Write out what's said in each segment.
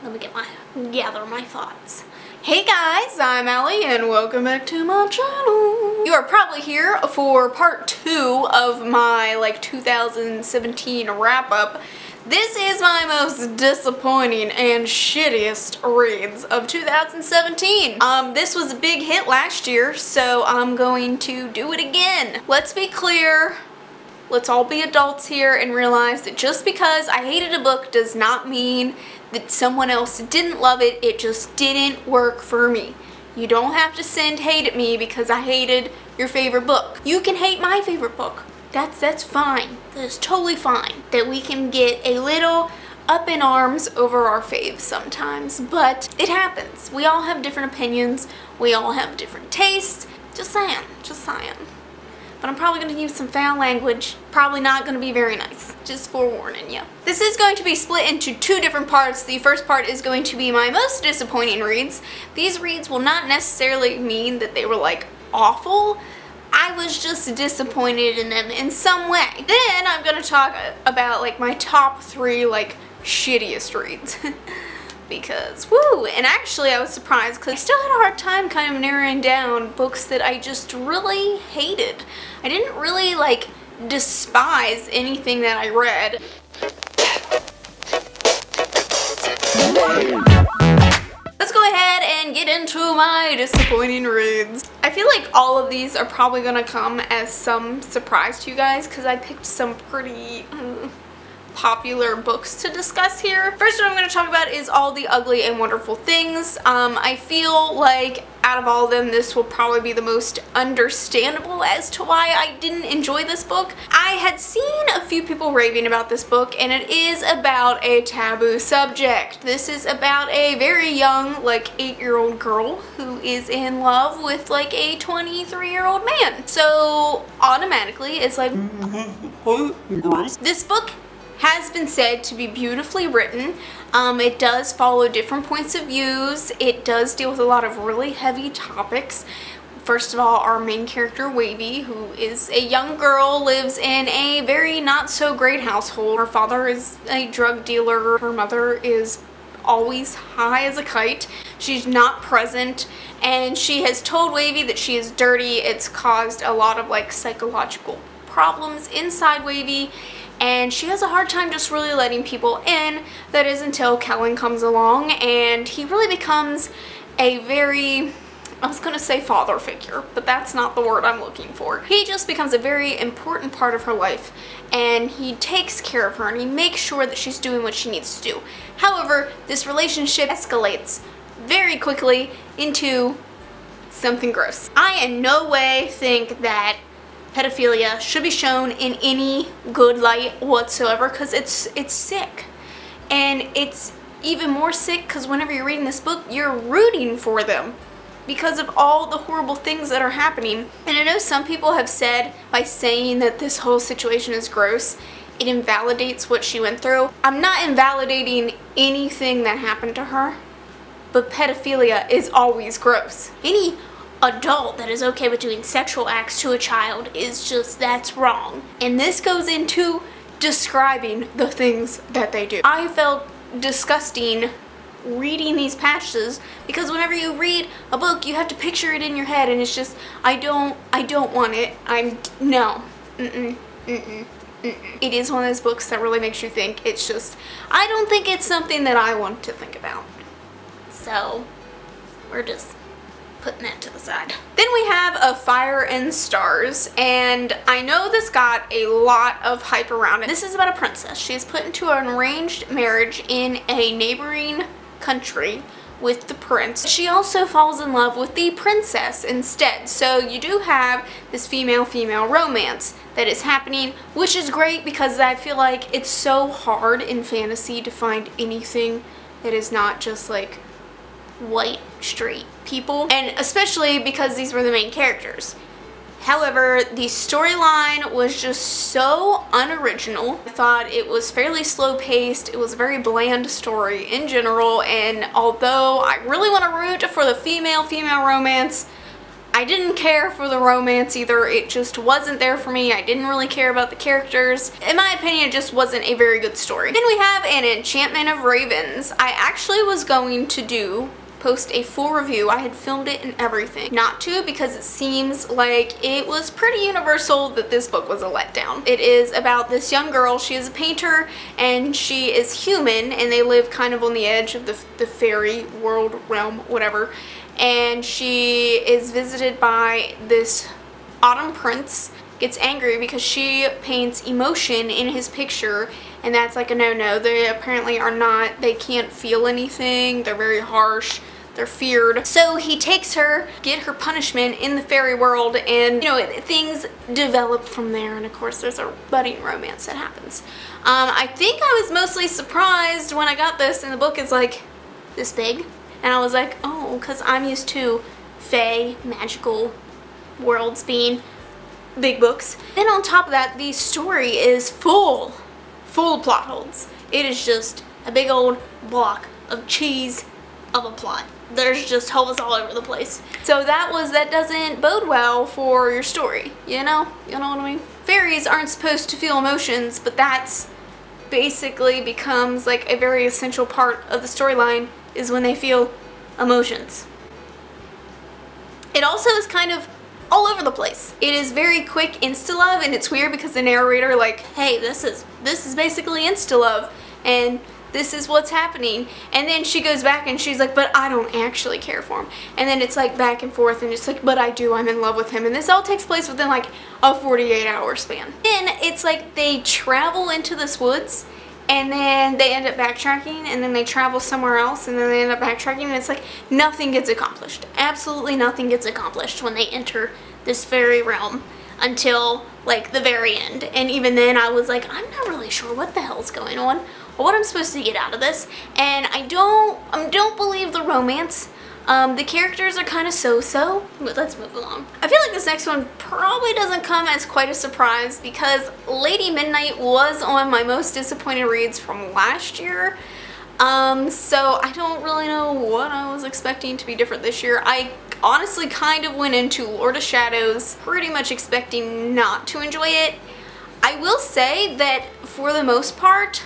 Let me gather my thoughts. Hey guys, I'm Allie and welcome back to my channel. You are probably here for part 2 of my 2017 wrap up. This is my most disappointing and shittiest reads of 2017. This was a big hit last year, so I'm going to do it again. Let's be clear. Let's all be adults here and realize that just because I hated a book does not mean that someone else didn't love it. It just didn't work for me. You don't have to send hate at me because I hated your favorite book. You can hate my favorite book. That's fine. That's totally fine. That we can get a little up in arms over our faves sometimes, but it happens. We all have different opinions. We all have different tastes. Just saying. But I'm probably going to use some foul language. Probably not going to be very nice. Just forewarning you. This is going to be split into 2 different parts. The first part is going to be my most disappointing reads. These reads will not necessarily mean that they were awful. I was just disappointed in them in some way. Then I'm going to talk about my top 3 shittiest reads. Because, woo, and actually I was surprised because I still had a hard time kind of narrowing down books that I just really hated. I didn't really despise anything that I read. Let's go ahead and get into my disappointing reads. I feel like all of these are probably gonna come as some surprise to you guys because I picked some pretty popular books to discuss here. First one I'm going to talk about is All the Ugly and Wonderful Things. I feel like out of all of them, this will probably be the most understandable as to why I didn't enjoy this book. I had seen a few people raving about this book, and it is about a taboo subject. This is about a very young, 8-year-old girl who is in love with a 23-year-old man. So automatically it's this book has been said to be beautifully written. It does follow different points of views. It does deal with a lot of really heavy topics. First of all, our main character, Wavy, who is a young girl, lives in a very not so great household. Her father is a drug dealer. Her mother is always high as a kite. She's not present, and she has told Wavy that she is dirty. It's caused a lot of psychological problems inside Wavy, and she has a hard time just really letting people in. That is until Kellen comes along, and he really becomes a very, I was gonna say father figure, but that's not the word I'm looking for. He just becomes a very important part of her life, and he takes care of her, and he makes sure that she's doing what she needs to do. However, this relationship escalates very quickly into something gross. I in no way think that pedophilia should be shown in any good light whatsoever, because it's sick. And it's even more sick because whenever you're reading this book, you're rooting for them because of all the horrible things that are happening. And I know some people have said by saying that this whole situation is gross, it invalidates what she went through. I'm not invalidating anything that happened to her, but pedophilia is always gross. Any adult that is okay with doing sexual acts to a child is just, that's wrong. And this goes into describing the things that they do. I felt disgusting reading these passages because whenever you read a book, you have to picture it in your head, and it's just, I don't want it. No. It is one of those books that really makes you think. It's just, I don't think it's something that I want to think about. So, we're just putting that to the side. Then we have A Fire and Stars, and I know this got a lot of hype around it. This is about a princess. She is put into an arranged marriage in a neighboring country with the prince. She also falls in love with the princess instead. So you do have this female-female romance that is happening, which is great because I feel like it's so hard in fantasy to find anything that is not just white, straight people, and especially because these were the main characters. However, the storyline was just so unoriginal. I thought it was fairly slow-paced. It was a very bland story in general, and although I really want to root for the female-female romance, I didn't care for the romance either. It just wasn't there for me. I didn't really care about the characters. In my opinion, it just wasn't a very good story. Then we have an Enchantment of Ravens. I actually was going to post a full review. I had filmed it and everything. Not to, because it seems like it was pretty universal that this book was a letdown. It is about this young girl. She is a painter and she is human, and they live kind of on the edge of the fairy world, realm, whatever. And she is visited by this autumn prince, gets angry because she paints emotion in his picture, and that's like a no-no. They apparently are not, they can't feel anything, they're very harsh, they're feared. So he takes her, get her punishment in the fairy world, and you know, things develop from there, and of course there's a budding romance that happens. I think I was mostly surprised when I got this, and the book is like this big. And I was like, oh, because I'm used to fae, magical worlds being big books. Then on top of that, the story is full of plot holes. It is just a big old block of cheese of a plot. There's just holes all over the place. So that doesn't bode well for your story, you know? You know what I mean? Fairies aren't supposed to feel emotions, but that's basically becomes like a very essential part of the storyline, is when they feel emotions. It also is kind of all over the place. It is very quick insta-love, and it's weird because the narrator like, hey, this is basically insta-love, and this is what's happening. And then she goes back and she's like, but I don't actually care for him. And then it's like back and forth, and it's like, but I do, I'm in love with him. And this all takes place within like a 48-hour span. Then it's like they travel into this woods, and then they end up backtracking, and then they travel somewhere else, and then they end up backtracking, and it's like nothing gets accomplished. Absolutely nothing gets accomplished when they enter this fairy realm until like the very end. And even then I was like, I'm not really sure what the hell's going on or what I'm supposed to get out of this. And I don't believe the romance. The characters are kind of so-so, but let's move along. I feel like this next one probably doesn't come as quite a surprise because Lady Midnight was on my most disappointed reads from last year. So I don't really know what I was expecting to be different this year. I honestly kind of went into Lourdes Shadows pretty much expecting not to enjoy it. I will say that for the most part,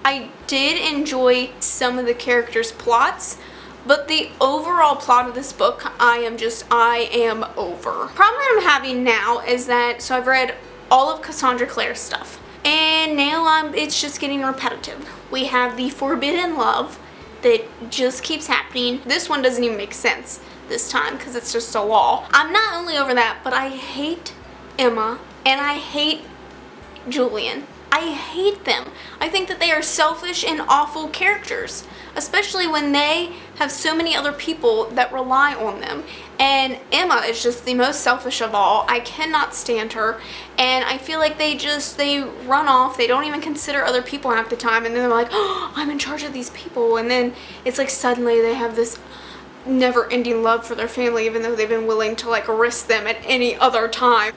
I did enjoy some of the characters' plots. But the overall plot of this book, I am over. Problem that I'm having now is that, so I've read all of Cassandra Clare's stuff, and now it's just getting repetitive. We have the forbidden love that just keeps happening. This one doesn't even make sense this time because it's just a law. I'm not only over that, but I hate Emma and I hate Julian. I hate them. I think that they are selfish and awful characters, especially when they have so many other people that rely on them. And Emma is just the most selfish of all. I cannot stand her, and I feel like they run off. They don't even consider other people half the time, and then they're like, oh, I'm in charge of these people, and then it's like suddenly they have this never-ending love for their family, even though they've been willing to like risk them at any other time.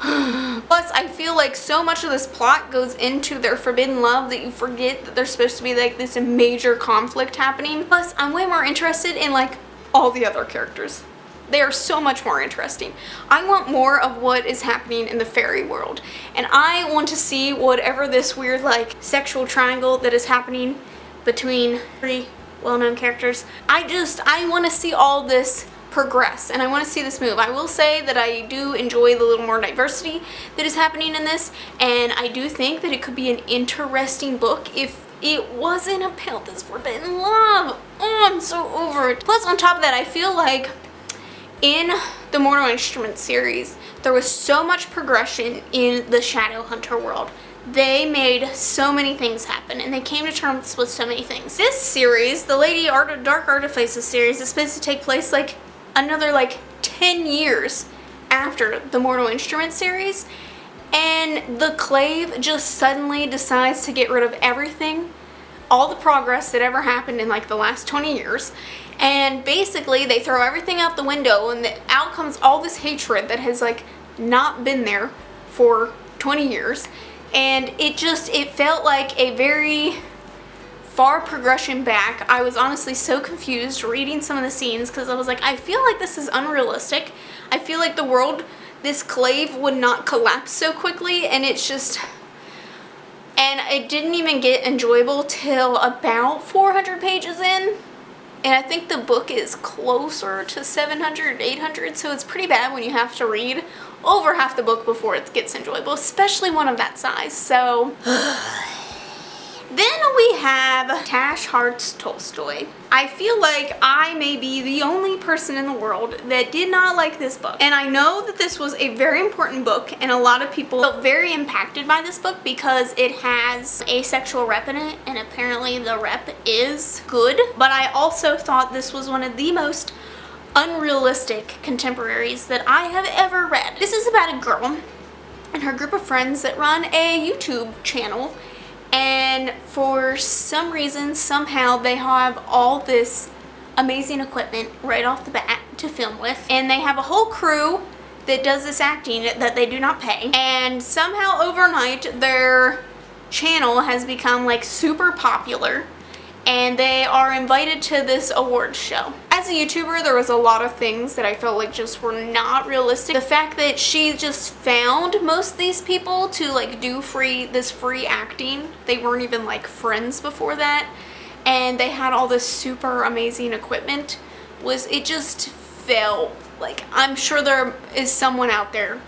Plus, I feel like so much of this plot goes into their forbidden love that you forget that there's supposed to be like this major conflict happening. Plus, I'm way more interested in like all the other characters. They are so much more interesting. I want more of what is happening in the fairy world, and I want to see whatever this weird like sexual triangle that is happening between three well-known characters. I want to see all this progress, and I want to see this move. I will say that I do enjoy the little more diversity that is happening in this, and I do think that it could be an interesting book if it wasn't about this forbidden love. Oh, I'm so over it. Plus, on top of that, I feel like in the Mortal Instruments series, there was so much progression in the Shadowhunter world. They made so many things happen, and they came to terms with so many things. This series, the Lady Dark Artifices series, is supposed to take place like another like 10 years after the Mortal Instruments series, and the Clave just suddenly decides to get rid of everything, all the progress that ever happened in like the last 20 years, and basically they throw everything out the window, and out comes all this hatred that has like not been there for 20 years, and it felt like a very far progression back. I was honestly so confused reading some of the scenes because I was like, I feel like this is unrealistic. I feel like the world, this clave would not collapse so quickly, and it's just, and it didn't even get enjoyable till about 400 pages in. And I think the book is closer to 700, 800, so it's pretty bad when you have to read over half the book before it gets enjoyable, especially one of that size. So then we have Hearts Tolstoy. I feel like I may be the only person in the world that did not like this book. And I know that this was a very important book, and a lot of people felt very impacted by this book because it has asexual rep in it, and apparently the rep is good. But I also thought this was one of the most unrealistic contemporaries that I have ever read. This is about a girl and her group of friends that run a YouTube channel. And for some reason, somehow, they have all this amazing equipment right off the bat to film with. And they have a whole crew that does this acting that they do not pay. And somehow overnight, their channel has become like super popular. And they are invited to this awards show. As a YouTuber, there was a lot of things that I felt like just were not realistic. The fact that she just found most of these people to like do this free acting. They weren't even like friends before that. And they had all this super amazing equipment. It just felt like, I'm sure there is someone out there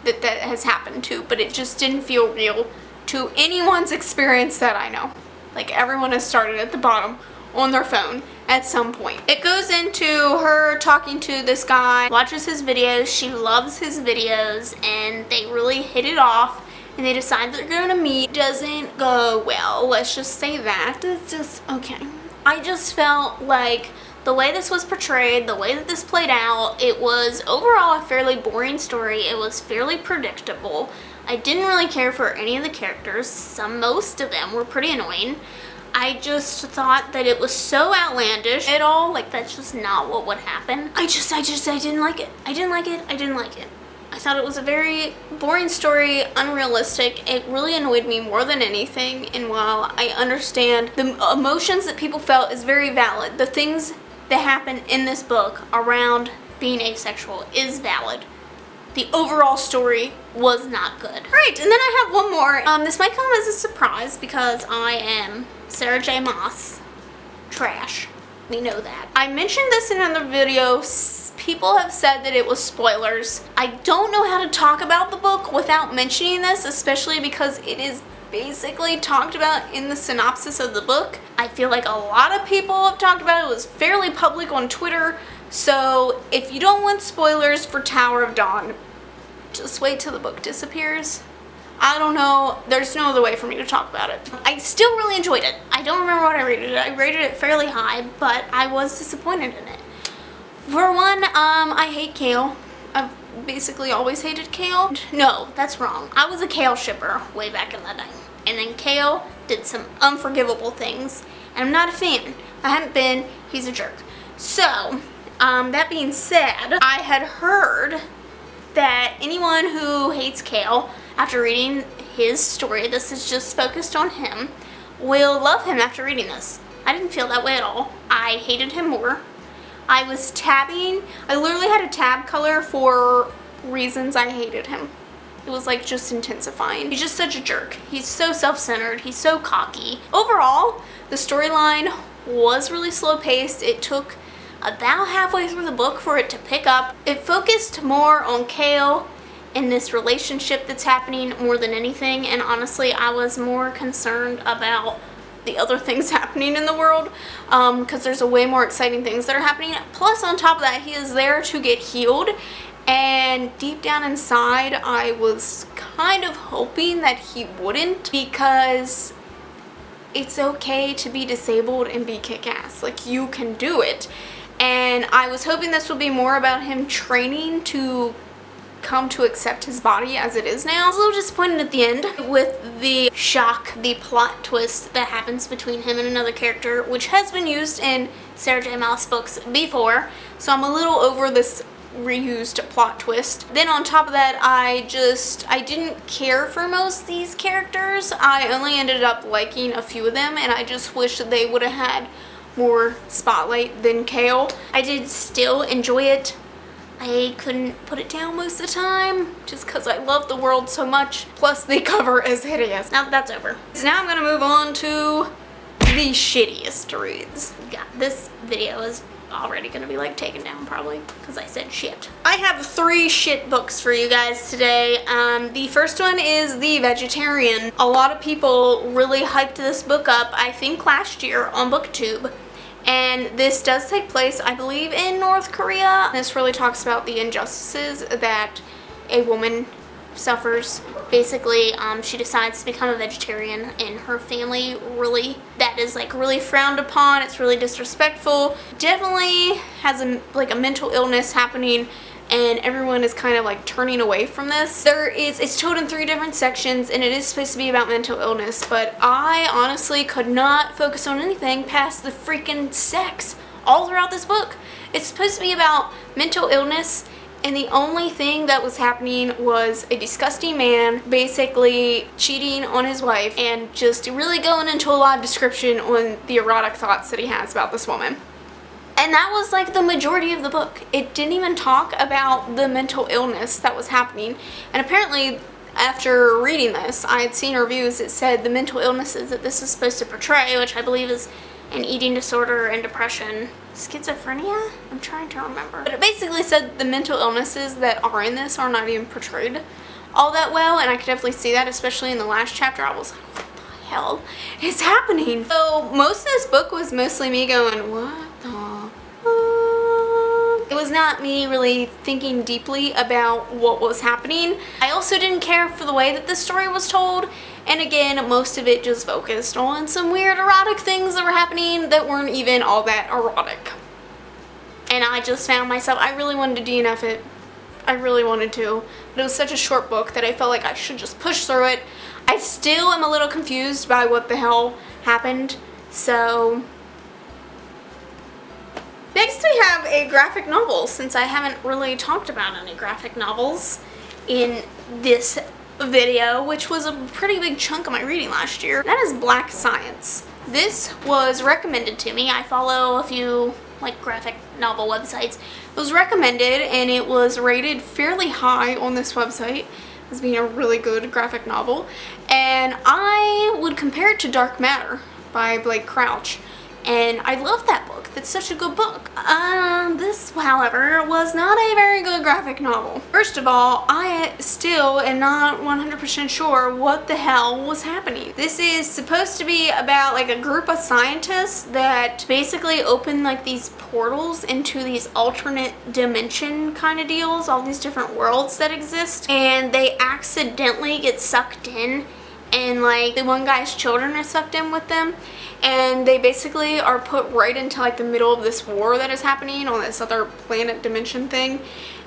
that has happened to, but it just didn't feel real to anyone's experience that I know. Like, everyone has started at the bottom on their phone at some point. It goes into her talking to this guy, watches his videos, she loves his videos, and they really hit it off, and they decide they're gonna meet. Doesn't go well, let's just say that. It's just, okay. I just felt like the way this was portrayed, the way that this played out, it was overall a fairly boring story. It was fairly predictable. I didn't really care for any of the characters. Most of them were pretty annoying. I just thought that it was so outlandish at all. Like, that's just not what would happen. I didn't like it. I didn't like it. I thought it was a very boring story, unrealistic. It really annoyed me more than anything. And while I understand the emotions that people felt is very valid, the things that happen in this book around being asexual is valid. The overall story was not good. Right, and then I have one more. This might come as a surprise because I am Sarah J. Maas trash. We know that. I mentioned this in another video. People have said that it was spoilers. I don't know how to talk about the book without mentioning this, especially because it is basically talked about in the synopsis of the book. I feel like a lot of people have talked about it. It was fairly public on Twitter. So if you don't want spoilers for Tower of Dawn, just wait till the book disappears. I don't know. There's no other way for me to talk about it. I still really enjoyed it. I don't remember what I rated it. I rated it fairly high, but I was disappointed in it. For one, I hate kale. I've basically always hated kale. No, that's wrong. I was a kale shipper way back in the day. And then kale did some unforgivable things. And I'm not a fan. I haven't been. He's a jerk. So, that being said, I had heard that anyone who hates kale, after reading his story, this is just focused on him, will love him after reading this. I didn't feel that way at all. I hated him more. I was tabbing. I literally had a tab color for reasons I hated him. It was like just intensifying. He's just such a jerk. He's so self-centered. He's so cocky. Overall, the storyline was really slow paced. It took about halfway through the book for it to pick up. It focused more on Kale and this relationship that's happening more than anything, and honestly I was more concerned about the other things happening in the world because there's a way more exciting things that are happening. Plus, on top of that, he is there to get healed, and deep down inside I was kind of hoping that he wouldn't, because it's okay to be disabled and be kick-ass. Like, you can do it. And I was hoping this would be more about him training to come to accept his body as it is now. I was a little disappointed at the end with the shock, the plot twist that happens between him and another character, which has been used in Sarah J. Maas books before. So I'm a little over this reused plot twist. Then on top of that, I didn't care for most of these characters. I only ended up liking a few of them, and I just wish that they would have had more spotlight than Kale. I did still enjoy it. I couldn't put it down most of the time just because I love the world so much. Plus the cover is hideous. Now that that's over. So now I'm gonna move on to the shittiest reads. Yeah, this video is already gonna be like taken down probably because I said shit. I have 3 shit books for you guys today. The first one is The Vegetarian. A lot of people really hyped this book up, I think last year on BookTube. And this does take place, I believe, in North Korea. This really talks about the injustices that a woman suffers. Basically, she decides to become a vegetarian, and her family that is like really frowned upon. It's really disrespectful. Definitely has a mental illness happening, and everyone is kind of like turning away from this. It's told in 3 different sections, and it is supposed to be about mental illness, but I honestly could not focus on anything past the freaking sex all throughout this book. It's supposed to be about mental illness, and the only thing that was happening was a disgusting man basically cheating on his wife and just really going into a lot of description on the erotic thoughts that he has about this woman. And that was like the majority of the book. It didn't even talk about the mental illness that was happening. And apparently, after reading this, I had seen reviews that said the mental illnesses that this is supposed to portray, which I believe is an eating disorder and depression, schizophrenia? I'm trying to remember. But it basically said the mental illnesses that are in this are not even portrayed all that well, and I could definitely see that, especially in the last chapter. I was like, what the hell is happening? So most of this book was mostly me going, what the fuck? It was not me really thinking deeply about what was happening. I also didn't care for the way that the story was told. And again, most of it just focused on some weird erotic things that were happening that weren't even all that erotic. And I just found myself, I really wanted to DNF it. I really wanted to. But it was such a short book that I felt like I should just push through it. I still am a little confused by what the hell happened. So next we have a graphic novel, since I haven't really talked about any graphic novels in this video, which was a pretty big chunk of my reading last year. That is Black Science. This was recommended to me. I follow a few like graphic novel websites. It was recommended, and it was rated fairly high on this website as being a really good graphic novel, and I would compare it to Dark Matter by Blake Crouch. And I love that book. That's such a good book. This, however, was not a very good graphic novel. First of all, I still am not 100% sure what the hell was happening. This is supposed to be about like a group of scientists that basically open like these portals into these alternate dimension kind of deals, all these different worlds that exist, and they accidentally get sucked in, and like the one guy's children are sucked in with them, and they basically are put right into like the middle of this war that is happening on this other planet dimension thing.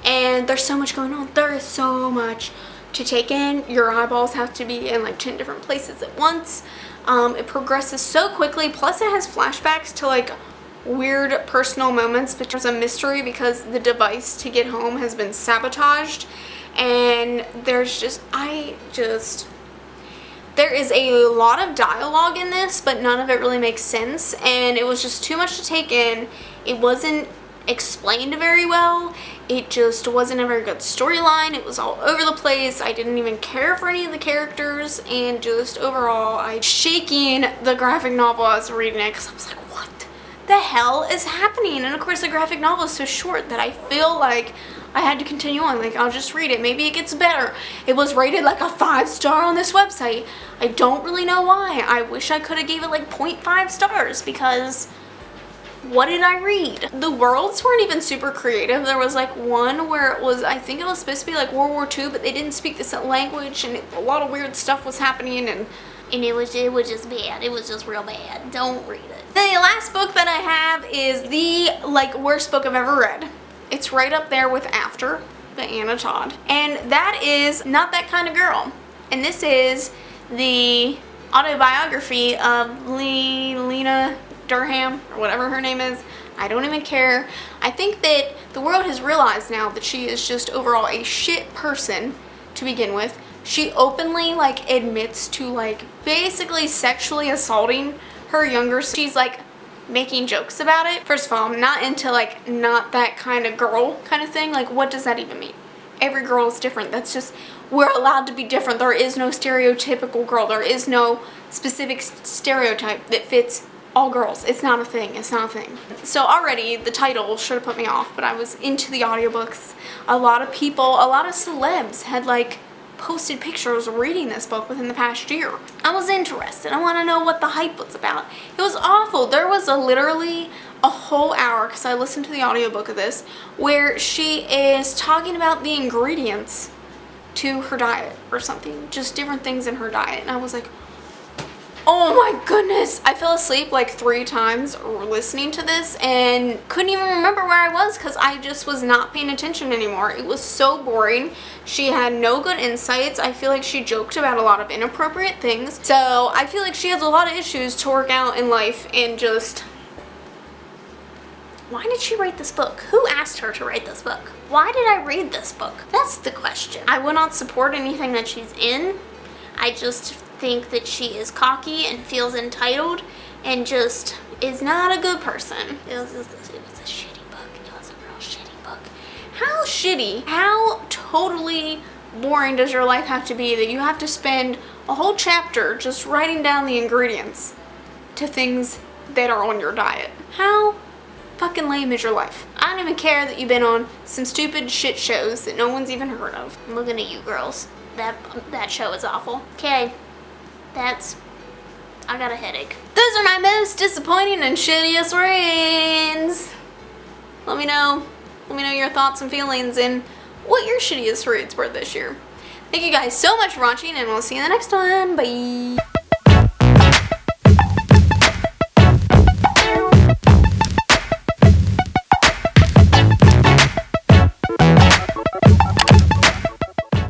And there's so much going on. There is so much to take in. Your eyeballs have to be in like 10 different places at once. It progresses so quickly, plus it has flashbacks to like weird personal moments, but there's a mystery because the device to get home has been sabotaged. And there's there is a lot of dialogue in this, but none of it really makes sense, and it was just too much to take in. It wasn't explained very well. It just wasn't a very good storyline. It was all over the place. I didn't even care for any of the characters, and just overall, I was shaking the graphic novel as I was reading it because I was like, what the hell is happening? And of course, the graphic novel is so short that I feel like I had to continue on. Like, I'll just read it. Maybe it gets better. It was rated like a 5-star on this website. I don't really know why. I wish I could have gave it like 0.5 stars because what did I read? The worlds weren't even super creative. There was like one where it was, I think it was supposed to be like World War II, but they didn't speak this language, and a lot of weird stuff was happening, and it was just bad. It was just real bad. Don't read it. The last book that I have is the like worst book I've ever read. It's right up there with After by Anna Todd, and that is Not That Kind of Girl. And this is the autobiography of Lena Durham, or whatever her name is. I don't even care. I think that the world has realized now that she is just overall a shit person to begin with. She openly like admits to like basically sexually assaulting her younger sister. She's like making jokes about it. First of all, I'm not into like not that kind of girl kind of thing. Like, what does that even mean? Every girl is different. That's just, we're allowed to be different. There is no stereotypical girl. There is no specific stereotype that fits all girls. It's not a thing. It's not a thing. So already the title should have put me off, but I was into the audiobooks. A lot of people, a lot of celebs had like posted pictures reading this book within the past year. I was interested. I want to know what the hype was about. It was awful. There was literally a whole hour, because I listened to the audiobook of this, where she is talking about the ingredients to her diet or something. Just different things in her diet. And I was like, oh my goodness. I fell asleep like 3 times listening to this and couldn't even remember where I was because I just was not paying attention anymore. It was so boring. She had no good insights. I feel like she joked about a lot of inappropriate things. So I feel like she has a lot of issues to work out in life, and just, why did she write this book? Who asked her to write this book? Why did I read this book? That's the question. I will not support anything that she's in. I just think that she is cocky and feels entitled and just is not a good person. It was a shitty book. It was a real shitty book. How shitty, how totally boring does your life have to be that you have to spend a whole chapter just writing down the ingredients to things that are on your diet? How fucking lame is your life? I don't even care that you've been on some stupid shit shows that no one's even heard of. I'm looking at you girls. That show is awful. Okay, I got a headache. Those are my most disappointing and shittiest reads. Let me know your thoughts and feelings and what your shittiest reads were this year. Thank you guys so much for watching, and we'll see you in the next one. Bye.